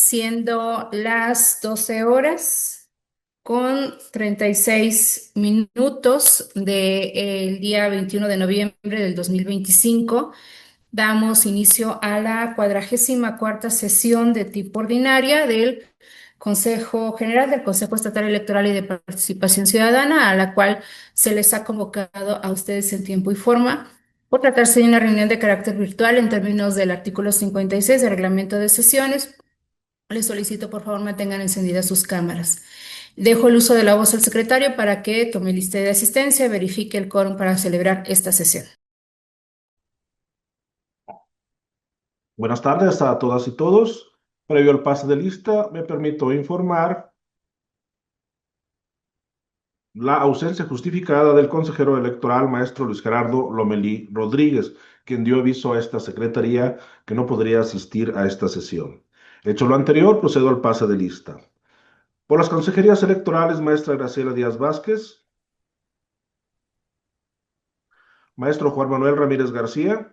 siendo las 12 horas con 36 minutos del día 21 de noviembre del 2025. Damos inicio a la 44ª sesión de tipo ordinaria del Consejo General del Consejo Estatal Electoral y de Participación Ciudadana, a la cual se les ha convocado a ustedes en tiempo y forma por tratarse de una reunión de carácter virtual en términos del artículo 56 del reglamento de sesiones. Les solicito por favor mantengan encendidas sus cámaras. Dejo el uso de la voz al secretario para que tome lista de asistencia y verifique el quórum para celebrar esta sesión. Buenas tardes a todas y todos. Previo al pase de lista, me permito informar la ausencia justificada del consejero electoral, maestro Luis Gerardo Lomelí Rodríguez, quien dio aviso a esta secretaría que no podría asistir a esta sesión. Hecho lo anterior, procedo al pase de lista. Por las consejerías electorales, maestra Graciela Díaz Vázquez, maestro Juan Manuel Ramírez García,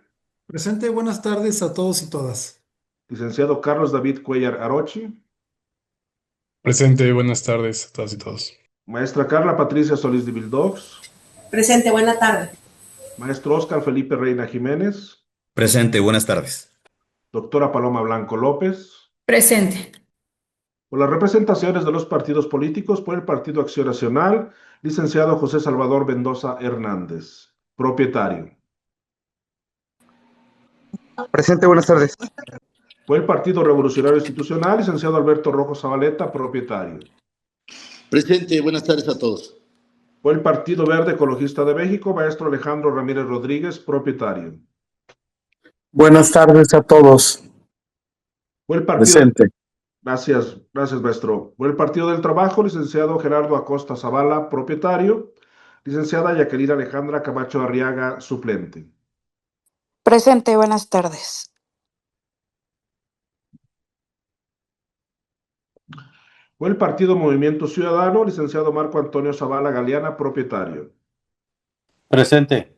Presente, buenas tardes a todos y todas. licenciado Carlos David Cuellar Arochi, Presente, buenas tardes a todas y todos. maestra Carla Patricia Solís de Vildox, Presente, buena tarde. maestro Óscar Felipe Reina Jiménez, Presente, buenas tardes. doctora Paloma Blanco López. Presente. Por las representaciones de los partidos políticos, por el Partido Acción Nacional, licenciado José Salvador Mendoza Hernández, propietario. Presente, buenas tardes. Por el Partido Revolucionario Institucional, licenciado Alberto Rojo Zabaleta, propietario. Presente, buenas tardes a todos. Por el Partido Verde Ecologista de México, maestro Alejandro Ramírez Rodríguez, propietario. Buenas tardes a todos. Por el Partido... Presente. Gracias, maestro. Por el Partido del Trabajo, licenciado Gerardo Acosta Zavala, propietario. Licenciada Jacqueline Alejandra Camacho Arriaga, suplente. Presente, buenas tardes. Por el Partido Movimiento Ciudadano, licenciado Marco Antonio Zavala Galeana, propietario. Presente.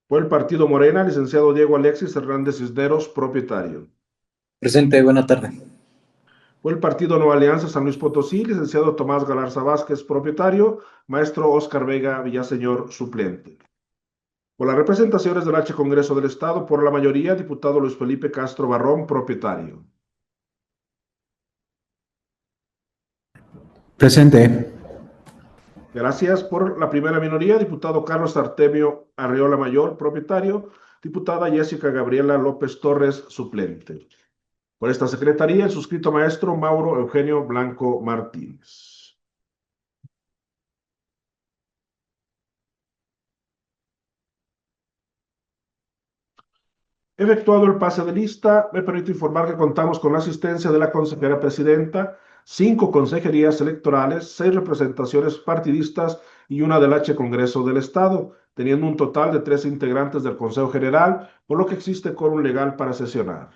Por el Partido Morena, licenciado Diego Alexis Hernández Cisneros, propietario. Presente, buena tarde. Por el Partido Nueva Alianza San Luis Potosí, licenciado Tomás Galarza Vázquez, propietario. Maestro Óscar Vega Villaseñor, suplente. Por las representaciones del H Congreso del Estado, por la mayoría, diputado Luis Felipe Castro Barrón, propietario. Presente. Gracias. Por la primera minoría, diputado Carlos Artemio Arreola Mayor, propietario. Diputada Jessica Gabriela López Torres, suplente. Por esta secretaría, el suscrito maestro Mauro Eugenio Blanco Martínez. Efectuado el pase de lista, me permito informar que contamos con la asistencia de la consejera presidenta, 5 consejerías electorales, 6 representaciones partidistas y una del H Congreso del Estado, teniendo un total de 3 integrantes del Consejo General, por lo que existe quórum legal para sesionar.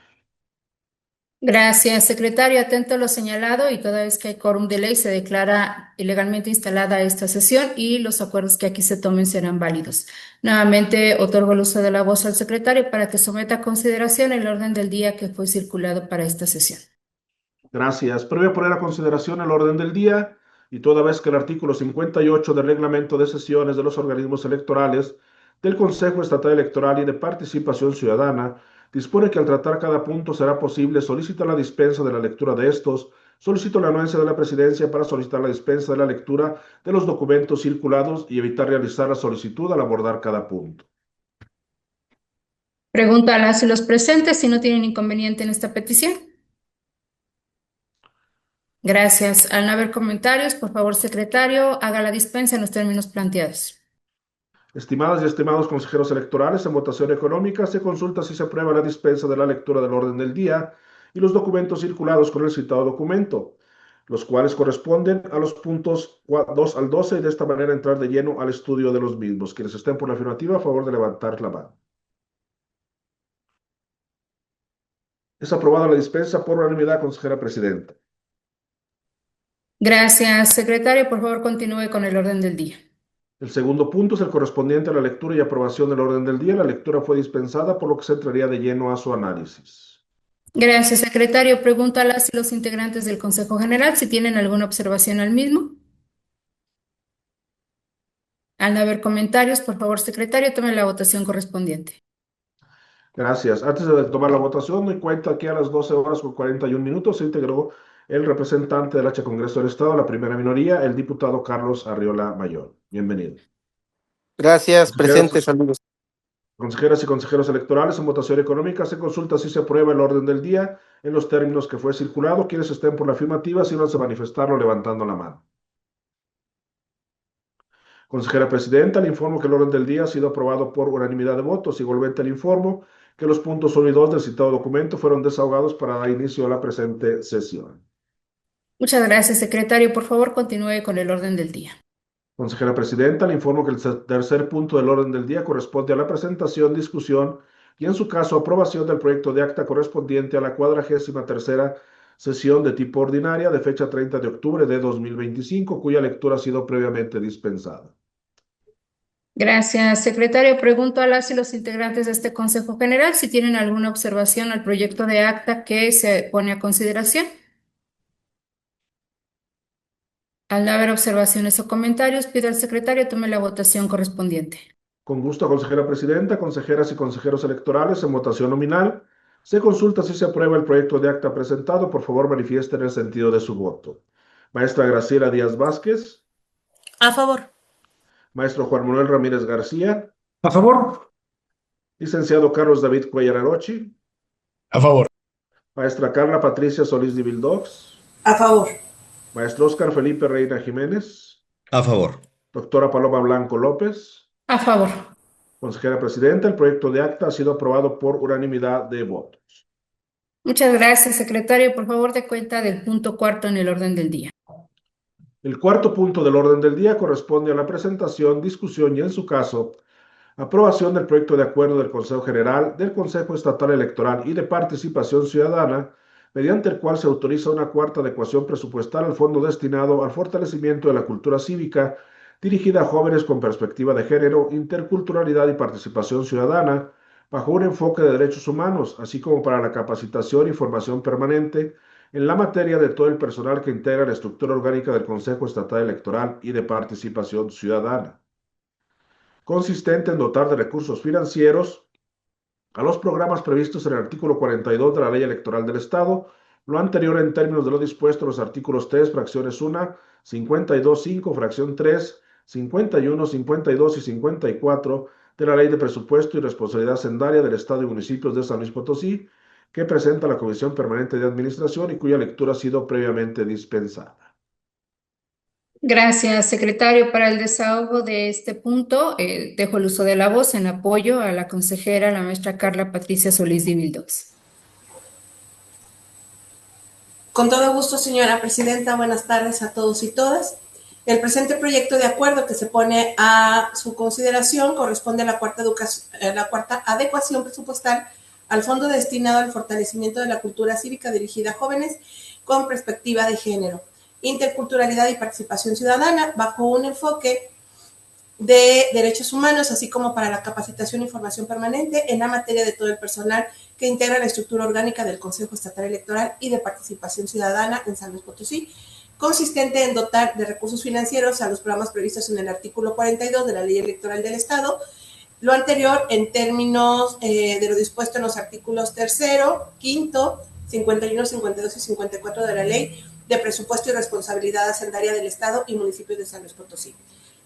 Gracias, secretario. Atento a lo señalado y toda vez que hay quórum de ley se declara ilegalmente instalada esta sesión y los acuerdos que aquí se tomen serán válidos. Nuevamente otorgo el uso de la voz al secretario para que someta a consideración el orden del día que fue circulado para esta sesión. Gracias. Previo a poner a consideración el orden del día y toda vez que el artículo 58 del reglamento de sesiones de los organismos electorales del Consejo Estatal Electoral y de Participación Ciudadana dispone que al tratar cada punto será posible solicitar la dispensa de la lectura de estos. Solicito la anuencia de la presidencia para solicitar la dispensa de la lectura de los documentos circulados y evitar realizar la solicitud al abordar cada punto. Pregunto a las y los presentes si no tienen inconveniente en esta petición. Gracias. Al no haber comentarios, por favor, secretario, haga la dispensa en los términos planteados. Estimadas y estimados consejeros electorales, en votación económica se consulta si se aprueba la dispensa de la lectura del orden del día y los documentos circulados con el citado documento, los cuales corresponden a los puntos 2 al 12 y de esta manera entrar de lleno al estudio de los mismos. Quienes estén por la afirmativa, a favor de levantar la mano. Es aprobada la dispensa por unanimidad, consejera presidenta. Gracias, secretario. Por favor, continúe con el orden del día. El segundo punto es el correspondiente a la lectura y aprobación del orden del día. La lectura fue dispensada, por lo que se entraría de lleno a su análisis. Gracias, secretario. Pregunto a las y los integrantes del Consejo General si tienen alguna observación al mismo. Al no haber comentarios, por favor, secretario, tome la votación correspondiente. Gracias. Antes de tomar la votación, doy cuenta que a las 12 horas con 41 minutos se integró el representante del H Congreso del Estado, la primera minoría, el diputado Carlos Arriola Mayor. Bienvenido. Gracias, Consejeras, presente, saludos. consejeras y consejeros electorales, en votación económica se consulta si se aprueba el orden del día en los términos que fue circulado. Quienes estén por la afirmativa, sírvanse a manifestarlo levantando la mano. Consejera Presidenta, le informo que el orden del día ha sido aprobado por unanimidad de votos. Igualmente le informo que los puntos 1 y 2 del citado documento fueron desahogados para dar inicio a la presente sesión. Muchas gracias, secretario. Por favor, continúe con el orden del día. Consejera Presidenta, le informo que el tercer punto del orden del día corresponde a la presentación, discusión y, en su caso, aprobación del proyecto de acta correspondiente a la 43ª sesión de tipo ordinaria de fecha 30 de octubre de 2025, cuya lectura ha sido previamente dispensada. Gracias, secretario. Pregunto a las y los integrantes de este Consejo General si tienen alguna observación al proyecto de acta que se pone a consideración. Al no haber observaciones o comentarios, pido al secretario tome la votación correspondiente. Con gusto, consejera presidenta, consejeras y consejeros electorales, en votación nominal, se consulta si se aprueba el proyecto de acta presentado. Por favor, manifiesten el sentido de su voto. Maestra Graciela Díaz Vázquez. A favor. Maestro Juan Manuel Ramírez García. A favor. Licenciado Carlos David Cuellar Arochi. A favor. Maestra Carla Patricia Solís de Vildox. A favor. Maestro Oscar Felipe Reina Jiménez. A favor. Doctora Paloma Blanco López. A favor. Consejera presidenta, el proyecto de acta ha sido aprobado por unanimidad de votos. Muchas gracias, secretario. Por favor, dé cuenta del punto 4 en el orden del día. El cuarto punto del orden del día corresponde a la presentación, discusión y, en su caso, aprobación del proyecto de acuerdo del Consejo General, del Consejo Estatal Electoral y de Participación Ciudadana, mediante el cual se autoriza una cuarta adecuación presupuestal al fondo destinado al fortalecimiento de la cultura cívica dirigida a jóvenes con perspectiva de género, interculturalidad y participación ciudadana, bajo un enfoque de derechos humanos, así como para la capacitación y formación permanente en la materia de todo el personal que integra la estructura orgánica del Consejo Estatal Electoral y de Participación Ciudadana, consistente en dotar de recursos financieros a los programas previstos en el artículo 42 de la Ley Electoral del Estado, lo anterior en términos de lo dispuesto en los artículos 3, fracciones 1, 52, 5, fracción 3, 51, 52 y 54 de la Ley de Presupuesto y Responsabilidad Hacendaria del Estado y Municipios de San Luis Potosí, que presenta la Comisión Permanente de Administración y cuya lectura ha sido previamente dispensada. Gracias, secretario. Para el desahogo de este punto, dejo el uso de la voz en apoyo a la consejera, la maestra Carla Patricia Solís de Vildox. Con todo gusto, señora presidenta. Buenas tardes a todos y todas. El presente proyecto de acuerdo que se pone a su consideración corresponde a la cuarta adecuación presupuestal al fondo destinado al fortalecimiento de la cultura cívica dirigida a jóvenes con perspectiva de género, interculturalidad y participación ciudadana, bajo un enfoque de derechos humanos, así como para la capacitación y formación permanente en la materia de todo el personal que integra la estructura orgánica del Consejo Estatal Electoral y de Participación Ciudadana en San Luis Potosí, consistente en dotar de recursos financieros a los programas previstos en el artículo 42 de la Ley Electoral del Estado, lo anterior en términos de lo dispuesto en los artículos 3º, 5º, 51, 52 y 54 de la Ley de Presupuesto y Responsabilidad Hacendaria del Estado y Municipios de San Luis Potosí.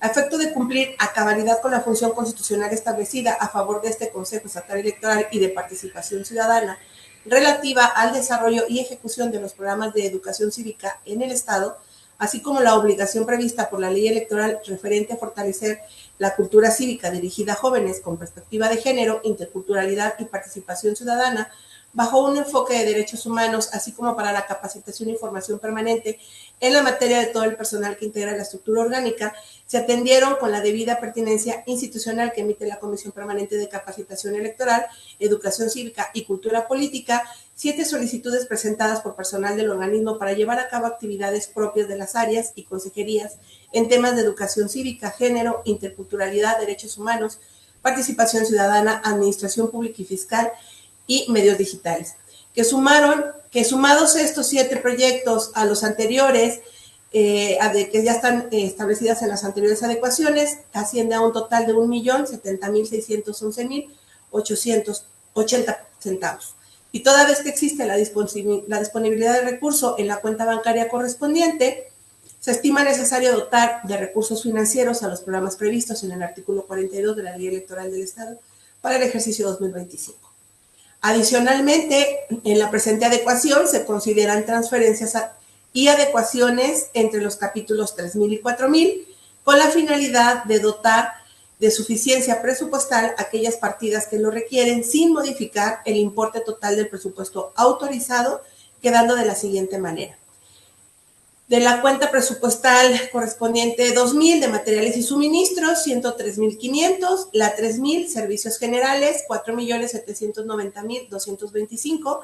A efecto de cumplir a cabalidad con la función constitucional establecida a favor de este Consejo Estatal Electoral y de Participación Ciudadana relativa al desarrollo y ejecución de los programas de educación cívica en el Estado, así como la obligación prevista por la ley electoral referente a fortalecer la cultura cívica dirigida a jóvenes con perspectiva de género, interculturalidad y participación ciudadana, bajo un enfoque de derechos humanos, así como para la capacitación y formación permanente en la materia de todo el personal que integra la estructura orgánica, se atendieron con la debida pertinencia institucional que emite la Comisión Permanente de Capacitación Electoral, Educación Cívica y Cultura Política, 7 solicitudes presentadas por personal del organismo para llevar a cabo actividades propias de las áreas y consejerías en temas de educación cívica, género, interculturalidad, derechos humanos, participación ciudadana, administración pública y fiscal y medios digitales. que sumados estos 7 proyectos a los anteriores, que ya están establecidas en las anteriores adecuaciones, asciende a un total de 1.070.611.880 centavos. Y toda vez que existe la disponibilidad de recurso en la cuenta bancaria correspondiente, se estima necesario dotar de recursos financieros a los programas previstos en el artículo 42 de la Ley Electoral del Estado para el ejercicio 2025. Adicionalmente, en la presente adecuación se consideran transferencias y adecuaciones entre los capítulos 3.000 y 4.000 con la finalidad de dotar de suficiencia presupuestal aquellas partidas que lo requieren sin modificar el importe total del presupuesto autorizado, quedando de la siguiente manera. De la cuenta presupuestal correspondiente 2.000 de materiales y suministros, 103.500, la 3.000 servicios generales, 4.790.225,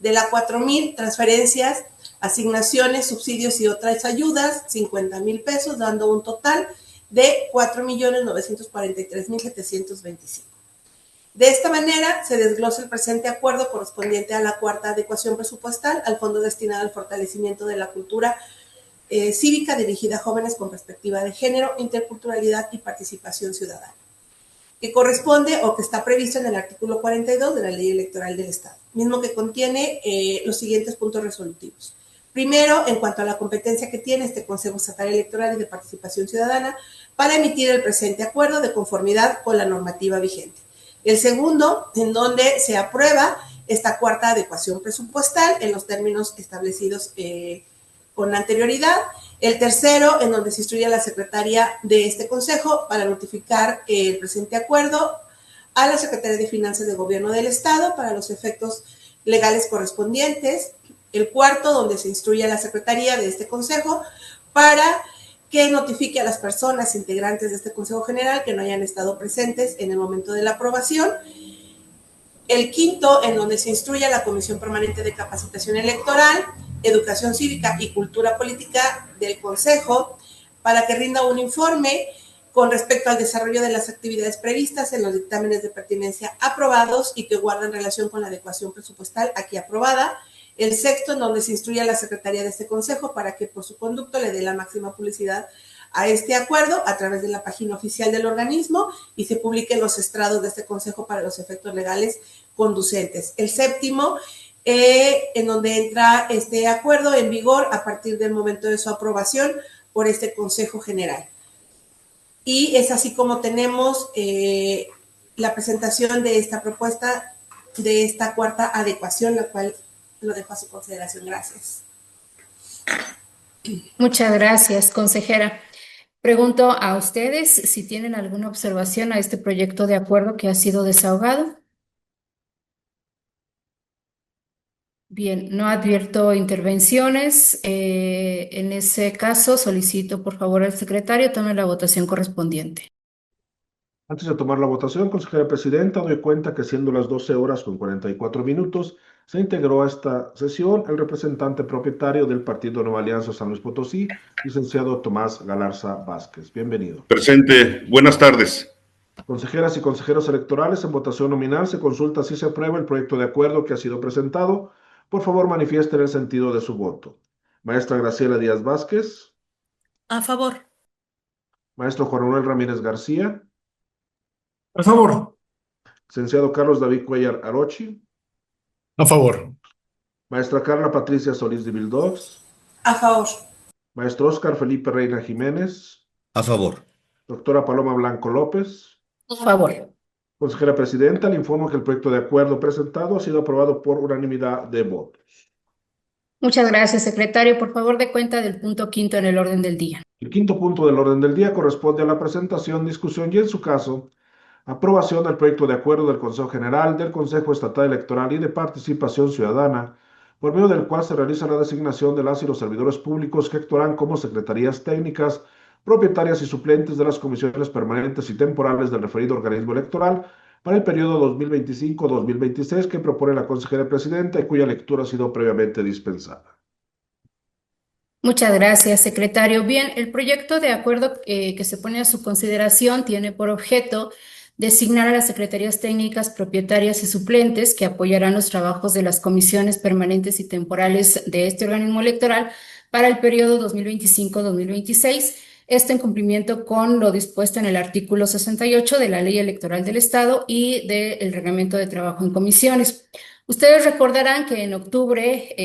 de la 4.000 transferencias, asignaciones, subsidios y otras ayudas, 50,000 pesos, dando un total de 4.943.725. De esta manera se desglosa el presente acuerdo correspondiente a la cuarta adecuación presupuestal al fondo destinado al fortalecimiento de la cultura cívica dirigida a jóvenes con perspectiva de género, interculturalidad y participación ciudadana, que corresponde o que está previsto en el artículo 42 de la Ley Electoral del Estado, mismo que contiene los siguientes puntos resolutivos. Primero, en cuanto a la competencia que tiene este Consejo Estatal Electoral y de Participación Ciudadana para emitir el presente acuerdo de conformidad con la normativa vigente. El segundo, en donde se aprueba esta cuarta adecuación presupuestal en los términos establecidos con anterioridad. El tercero, en donde se instruye a la secretaria de este consejo para notificar el presente acuerdo a la Secretaría de Finanzas de Gobierno del Estado para los efectos legales correspondientes. El cuarto, donde se instruye a la secretaría de este consejo para que notifique a las personas integrantes de este Consejo General que no hayan estado presentes en el momento de la aprobación. El quinto, en donde se instruye a la Comisión Permanente de Capacitación Electoral, Educación Cívica y Cultura Política del Consejo para que rinda un informe con respecto al desarrollo de las actividades previstas en los dictámenes de pertinencia aprobados y que guardan relación con la adecuación presupuestal aquí aprobada. El sexto, en donde se instruye a la Secretaría de este Consejo para que por su conducto le dé la máxima publicidad a este acuerdo a través de la página oficial del organismo y se publiquen los estrados de este Consejo para los efectos legales conducentes. El séptimo, en donde entra este acuerdo en vigor a partir del momento de su aprobación por este Consejo General. Y es así como tenemos la presentación de esta propuesta, de esta cuarta adecuación, la cual lo dejo a su consideración. Gracias. Muchas gracias, consejera. Pregunto a ustedes si tienen alguna observación a este proyecto de acuerdo que ha sido desahogado. Bien, no advierto intervenciones. En ese caso, solicito por favor al secretario tome la votación correspondiente. Antes de tomar la votación, consejera presidenta, doy cuenta que siendo las 12 horas con 44 minutos, se integró a esta sesión el representante propietario del Partido Nueva Alianza San Luis Potosí, licenciado Tomás Galarza Vázquez. Bienvenido. Presente. Buenas tardes. Consejeras y consejeros electorales, en votación nominal se consulta si se aprueba el proyecto de acuerdo que ha sido presentado. Por favor, manifiesten el sentido de su voto. Maestra Graciela Díaz Vázquez. A favor. Maestro Juan Manuel Ramírez García. A favor. Licenciado Carlos David Cuellar Arochi. A favor. Maestra Carla Patricia Solís de Vildox. A favor. Maestro Óscar Felipe Reina Jiménez. A favor. Doctora Paloma Blanco López. A favor. Consejera presidenta, le informo que el proyecto de acuerdo presentado ha sido aprobado por unanimidad de votos. Muchas gracias, secretario. Por favor, dé cuenta del punto quinto en el orden del día. El quinto punto del orden del día corresponde a la presentación, discusión y, en su caso, aprobación del proyecto de acuerdo del Consejo General, del Consejo Estatal Electoral y de Participación Ciudadana, por medio del cual se realiza la designación de las y los servidores públicos que actuarán como secretarías técnicas, propietarias y suplentes de las comisiones permanentes y temporales del referido organismo electoral para el periodo 2025-2026 que propone la consejera presidenta y cuya lectura ha sido previamente dispensada. Muchas gracias, secretario. Bien, el proyecto de acuerdo que se pone a su consideración tiene por objeto designar a las secretarías técnicas, propietarias y suplentes que apoyarán los trabajos de las comisiones permanentes y temporales de este organismo electoral para el periodo 2025-2026, esto en cumplimiento con lo dispuesto en el artículo 68 de la Ley Electoral del Estado y del Reglamento de Trabajo en Comisiones. Ustedes recordarán que en octubre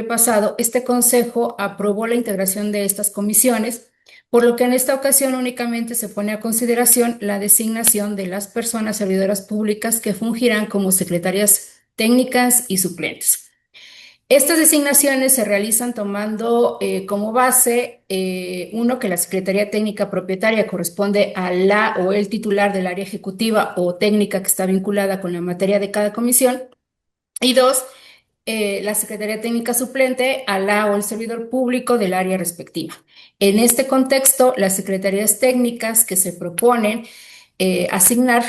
pasado, este Consejo aprobó la integración de estas comisiones, por lo que en esta ocasión únicamente se pone a consideración la designación de las personas servidoras públicas que fungirán como secretarias técnicas y suplentes. Estas designaciones se realizan tomando como base, uno, que la Secretaría Técnica Propietaria corresponde a la o el titular del área ejecutiva o técnica que está vinculada con la materia de cada comisión, y dos, la Secretaría Técnica Suplente a la o el servidor público del área respectiva. En este contexto, las secretarías técnicas que se proponen asignar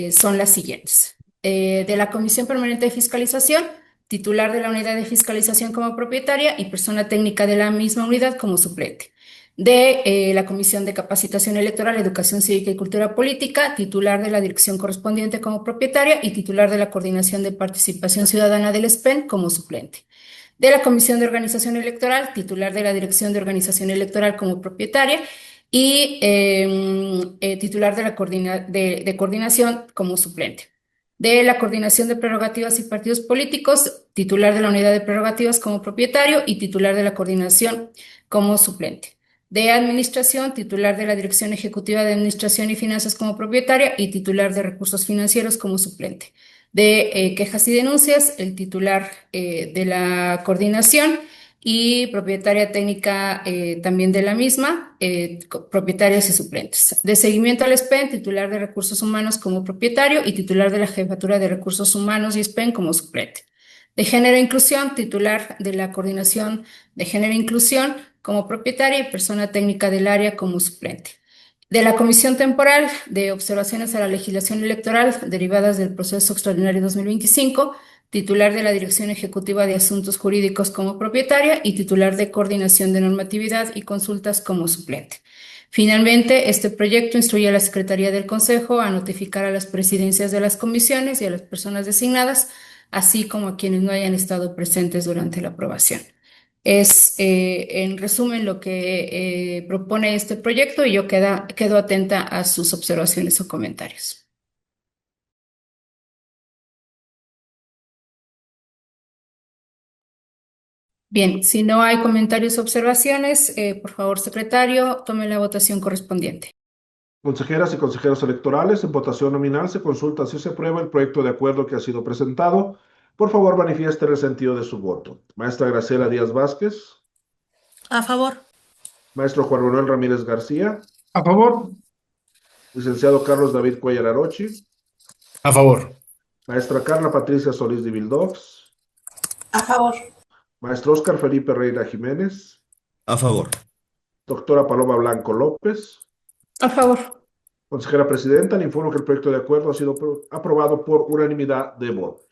son las siguientes. De la Comisión Permanente de Fiscalización, titular de la unidad de fiscalización como propietaria y persona técnica de la misma unidad como suplente. De la Comisión de Capacitación Electoral, Educación Cívica y Cultura Política, titular de la dirección correspondiente como propietaria y titular de la Coordinación de Participación Ciudadana del SPEN como suplente. De la Comisión de Organización Electoral, titular de la Dirección de Organización Electoral como propietaria y titular de la coordinación como suplente. De la Coordinación de Prerrogativas y Partidos Políticos, titular de la Unidad de Prerrogativas como propietario y titular de la coordinación como suplente. De Administración, titular de la Dirección Ejecutiva de Administración y Finanzas como propietaria y titular de Recursos Financieros como suplente. De Quejas y Denuncias, el titular de la coordinación y propietaria técnica también de la misma, propietarios y suplentes. De Seguimiento al SPEN, titular de Recursos Humanos como propietario y titular de la Jefatura de Recursos Humanos y SPEN como suplente. De Género e Inclusión, titular de la Coordinación de Género e Inclusión como propietaria y persona técnica del área como suplente. De la Comisión Temporal de Observaciones a la Legislación Electoral derivadas del Proceso Extraordinario 2025, titular de la Dirección Ejecutiva de Asuntos Jurídicos como propietaria y titular de Coordinación de Normatividad y Consultas como suplente. Finalmente, este proyecto instruye a la Secretaría del Consejo a notificar a las presidencias de las comisiones y a las personas designadas, así como a quienes no hayan estado presentes durante la aprobación. Es, en resumen, lo que propone este proyecto y yo quedo atenta a sus observaciones o comentarios. Bien, si no hay comentarios o observaciones, por favor, secretario, tome la votación correspondiente. Consejeras y consejeros electorales, en votación nominal se consulta si se aprueba el proyecto de acuerdo que ha sido presentado. Por favor, manifiesten el sentido de su voto. Maestra Graciela Díaz Vázquez. A favor. Maestro Juan Manuel Ramírez García. A favor. Licenciado Carlos David Cuellar Arochi. A favor. Maestra Carla Patricia Solís de Vildox. A favor. Maestro Óscar Felipe Reina Jiménez. A favor. Doctora Paloma Blanco López. A favor. Consejera Presidenta, le informo que el proyecto de acuerdo ha sido aprobado por unanimidad de votos.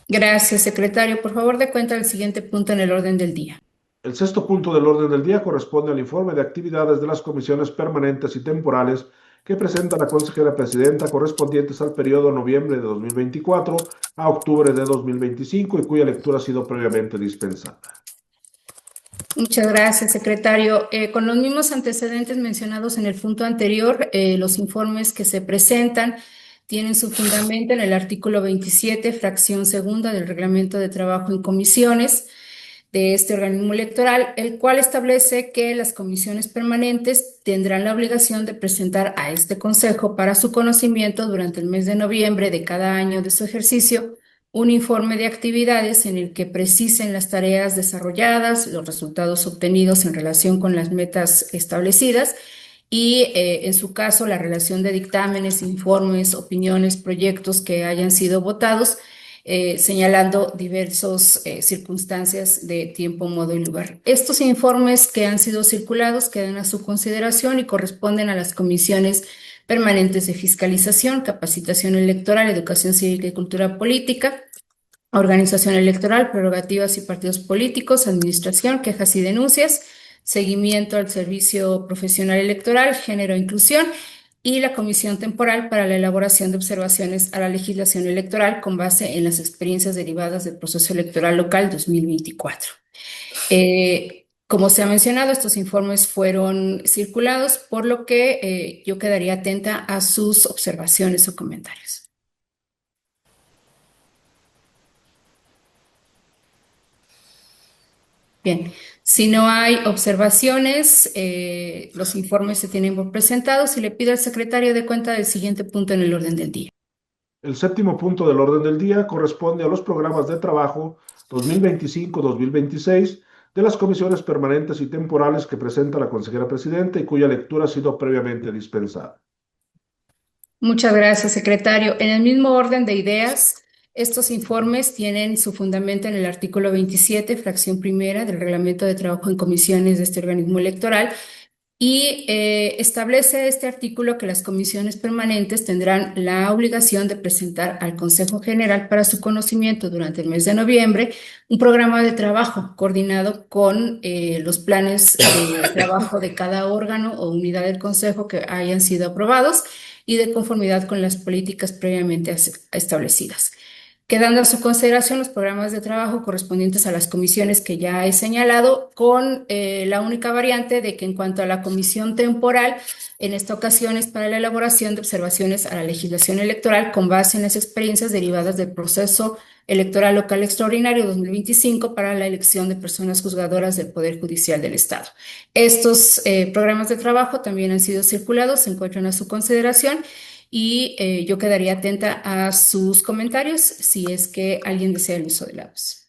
Gracias, secretario. Por favor, dé cuenta del siguiente punto en el orden del día. El sexto punto del orden del día corresponde al informe de actividades de las comisiones permanentes y temporales que presenta la consejera presidenta correspondientes al periodo noviembre de 2024 a octubre de 2025 y cuya lectura ha sido previamente dispensada. Muchas gracias, secretario. Con los mismos antecedentes mencionados en el punto anterior, los informes que se presentan tienen su fundamento en el artículo 27, fracción segunda del Reglamento de Trabajo en Comisiones de este organismo electoral, el cual establece que las comisiones permanentes tendrán la obligación de presentar a este Consejo para su conocimiento durante el mes de noviembre de cada año de su ejercicio un informe de actividades en el que precisen las tareas desarrolladas, los resultados obtenidos en relación con las metas establecidas y, en su caso, la relación de dictámenes, informes, opiniones, proyectos que hayan sido votados, señalando diversas circunstancias de tiempo, modo y lugar. Estos informes que han sido circulados quedan a su consideración y corresponden a las comisiones permanentes de fiscalización, capacitación electoral, educación cívica y cultura política, organización electoral, prerrogativas y partidos políticos, administración, quejas y denuncias, seguimiento al servicio profesional electoral, género e inclusión, y la comisión temporal para la elaboración de observaciones a la legislación electoral con base en las experiencias derivadas del proceso electoral local 2024. Como se ha mencionado, estos informes fueron circulados, por lo que yo quedaría atenta a sus observaciones o comentarios. Bien, si no hay observaciones, los informes se tienen por presentados y le pido al secretario de cuenta del siguiente punto en el orden del día. El séptimo punto del orden del día corresponde a los programas de trabajo 2025-2026 de las comisiones permanentes y temporales que presenta la consejera presidenta y cuya lectura ha sido previamente dispensada. Muchas gracias, secretario. En el mismo orden de ideas, estos informes tienen su fundamento en el artículo 27, fracción primera del Reglamento de Trabajo en Comisiones de este organismo electoral, y establece este artículo que las comisiones permanentes tendrán la obligación de presentar al Consejo General para su conocimiento durante el mes de noviembre un programa de trabajo coordinado con los planes de trabajo de cada órgano o unidad del Consejo que hayan sido aprobados y de conformidad con las políticas previamente establecidas. Quedando a su consideración los programas de trabajo correspondientes a las comisiones que ya he señalado, con la única variante de que en cuanto a la comisión temporal, en esta ocasión es para la elaboración de observaciones a la legislación electoral con base en las experiencias derivadas del proceso electoral local extraordinario 2025 para la elección de personas juzgadoras del Poder Judicial del Estado. Estos programas de trabajo también han sido circulados, se encuentran a su consideración y yo quedaría atenta a sus comentarios si es que alguien desea el uso de la voz.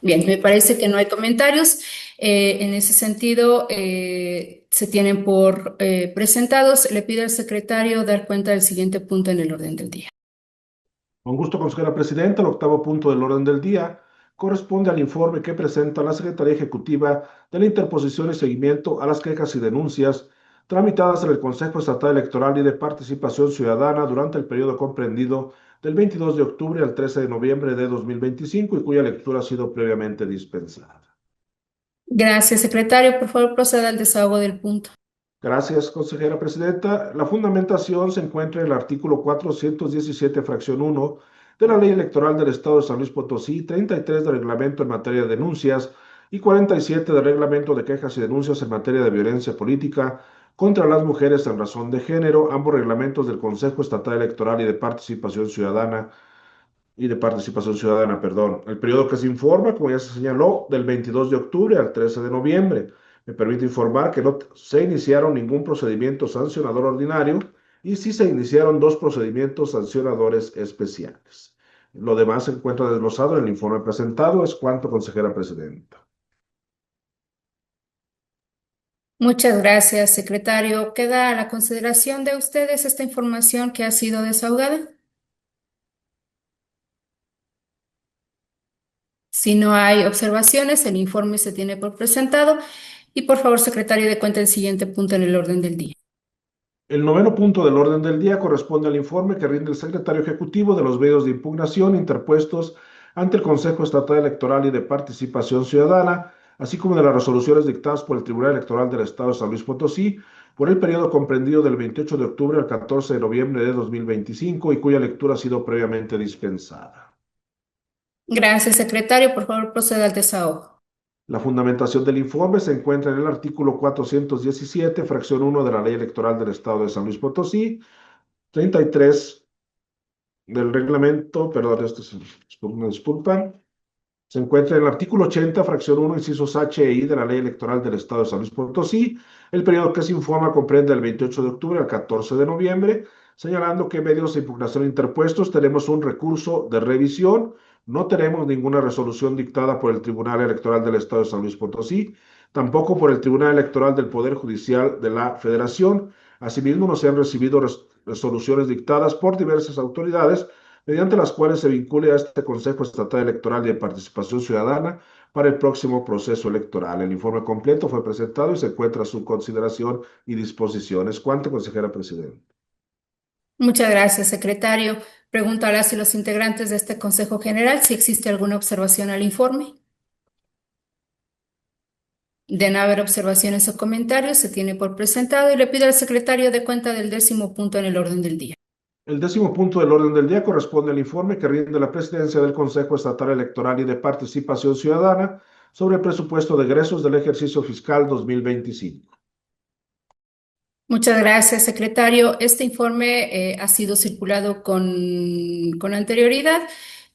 Bien, me parece que no hay comentarios. En ese sentido, se tienen por presentados. Le pido al secretario dar cuenta del siguiente punto en el orden del día. Con gusto, consejera presidenta, el octavo punto del orden del día corresponde al informe que presenta la Secretaría Ejecutiva de la interposición y seguimiento a las quejas y denuncias tramitadas en el Consejo Estatal Electoral y de Participación Ciudadana durante el periodo comprendido del 22 de octubre al 13 de noviembre de 2025 y cuya lectura ha sido previamente dispensada. Gracias, secretario. Por favor, proceda al desahogo del punto. Gracias, consejera presidenta. La fundamentación se encuentra en el artículo 417, fracción 1 de la Ley Electoral del Estado de San Luis Potosí, 33 del Reglamento en materia de denuncias y 47 del Reglamento de quejas y denuncias en materia de violencia política contra las mujeres en razón de género, ambos reglamentos del Consejo Estatal Electoral perdón. El periodo que se informa, como ya se señaló, del 22 de octubre al 13 de noviembre. Me permite informar que no se iniciaron ningún procedimiento sancionador ordinario y sí se iniciaron dos procedimientos sancionadores especiales. Lo demás se encuentra desglosado en el informe presentado. Es cuanto, consejera presidenta. Muchas gracias, secretario. ¿Queda a la consideración de ustedes esta información que ha sido desahogada? Si no hay observaciones, el informe se tiene por presentado. Y por favor, secretario, dé cuenta del siguiente punto en el orden del día. El noveno punto del orden del día corresponde al informe que rinde el secretario ejecutivo de los medios de impugnación interpuestos ante el Consejo Estatal Electoral y de Participación Ciudadana, así como de las resoluciones dictadas por el Tribunal Electoral del Estado de San Luis Potosí por el periodo comprendido del 28 de octubre al 14 de noviembre de 2025 y cuya lectura ha sido previamente dispensada. Gracias, secretario. Por favor, proceda al desahogo. La fundamentación del informe se encuentra en el artículo 417, fracción 1 de la Ley Electoral del Estado de San Luis Potosí, 33 del reglamento, perdón, esto es una disculpa, se encuentra en el artículo 80, fracción 1, incisos H e I de la Ley Electoral del Estado de San Luis Potosí. El periodo que se informa comprende del 28 de octubre al 14 de noviembre, señalando que medios de impugnación interpuestos tenemos un recurso de revisión, no tenemos ninguna resolución dictada por el Tribunal Electoral del Estado de San Luis Potosí, tampoco por el Tribunal Electoral del Poder Judicial de la Federación. Asimismo, no se han recibido resoluciones dictadas por diversas autoridades mediante las cuales se vincule a este Consejo Estatal Electoral y de Participación Ciudadana para el próximo proceso electoral. El informe completo fue presentado y se encuentra a su consideración y disposición. Es cuanto, consejera presidenta. Muchas gracias, secretario. Pregunto a las y los integrantes de este Consejo General si existe alguna observación al informe. De no haber observaciones o comentarios, se tiene por presentado y le pido al secretario de cuenta del 10º punto en el orden del día. El 10º punto del orden del día corresponde al informe que rinde la presidencia del Consejo Estatal Electoral y de Participación Ciudadana sobre el presupuesto de egresos del ejercicio fiscal 2025. Muchas gracias, secretario. Este informe ha sido circulado con anterioridad.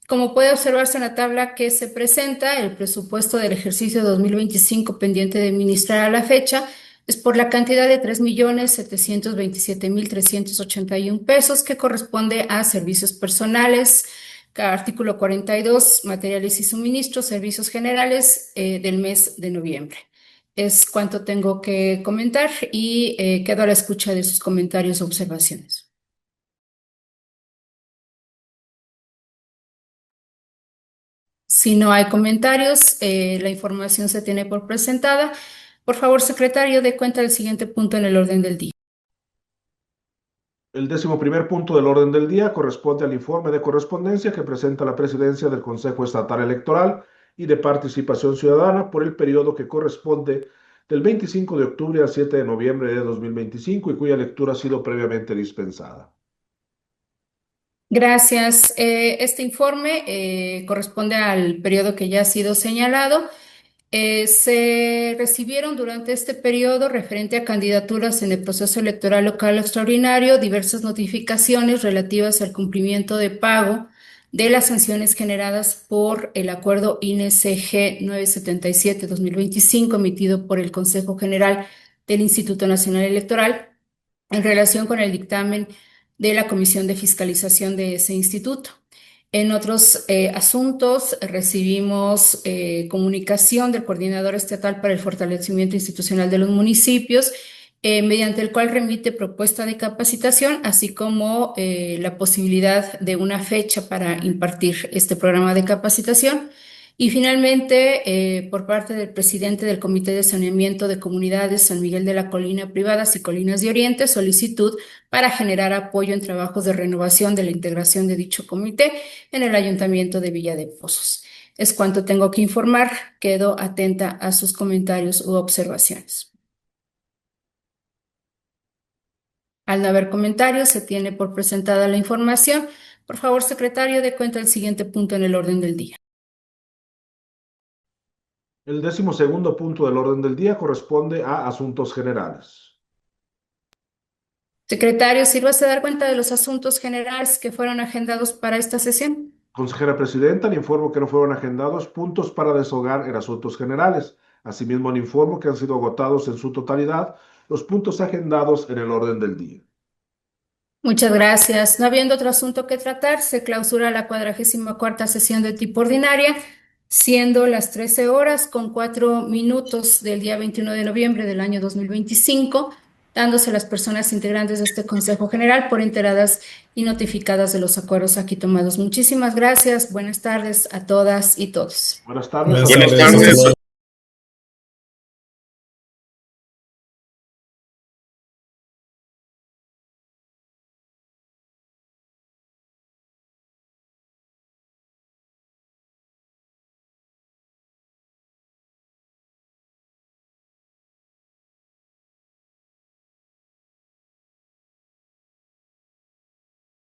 Como puede observarse en la tabla que se presenta, el presupuesto del ejercicio 2025 pendiente de administrar a la fecha es por la cantidad de 3.727.381 pesos, que corresponde a servicios personales, artículo 42, materiales y suministros, servicios generales del mes de noviembre. Es cuanto tengo que comentar y quedo a la escucha de sus comentarios o observaciones. Si no hay comentarios, la información se tiene por presentada. Por favor, secretario, dé cuenta del siguiente punto en el orden del día. El 11º punto del orden del día corresponde al informe de correspondencia que presenta la presidencia del Consejo Estatal Electoral y de Participación Ciudadana por el periodo que corresponde del 25 de octubre al 7 de noviembre de 2025 y cuya lectura ha sido previamente dispensada. Gracias. Este informe corresponde al periodo que ya ha sido señalado. Se recibieron durante este periodo, referente a candidaturas en el proceso electoral local extraordinario, diversas notificaciones relativas al cumplimiento de pago de las sanciones generadas por el acuerdo INE-CG 977-2025 emitido por el Consejo General del Instituto Nacional Electoral en relación con el dictamen de la Comisión de Fiscalización de ese instituto. En otros asuntos, recibimos comunicación del Coordinador Estatal para el Fortalecimiento Institucional de los Municipios, mediante el cual remite propuesta de capacitación, así como la posibilidad de una fecha para impartir este programa de capacitación. Y finalmente, por parte del presidente del Comité de Saneamiento de Comunidades San Miguel de la Colina Privadas y Colinas de Oriente, solicitud para generar apoyo en trabajos de renovación de la integración de dicho comité en el Ayuntamiento de Villa de Pozos. Es cuanto tengo que informar. Quedo atenta a sus comentarios u observaciones. Al no haber comentarios, se tiene por presentada la información. Por favor, secretario, dé cuenta del siguiente punto en el orden del día. El 12º punto del orden del día corresponde a asuntos generales. Secretario, sírvase dar cuenta de los asuntos generales que fueron agendados para esta sesión. Consejera Presidenta, le informo que no fueron agendados puntos para deshogar en asuntos generales. Asimismo, le informo que han sido agotados en su totalidad los puntos agendados en el orden del día. Muchas gracias. No habiendo otro asunto que tratar, se clausura la 44ª sesión de tipo ordinaria, siendo las 13:04 del día 21 de noviembre del año 2025, dándose las personas integrantes de este Consejo General por enteradas y notificadas de los acuerdos aquí tomados. Muchísimas gracias. Buenas tardes a todas y todos. Buenas tardes. Buenas tardes.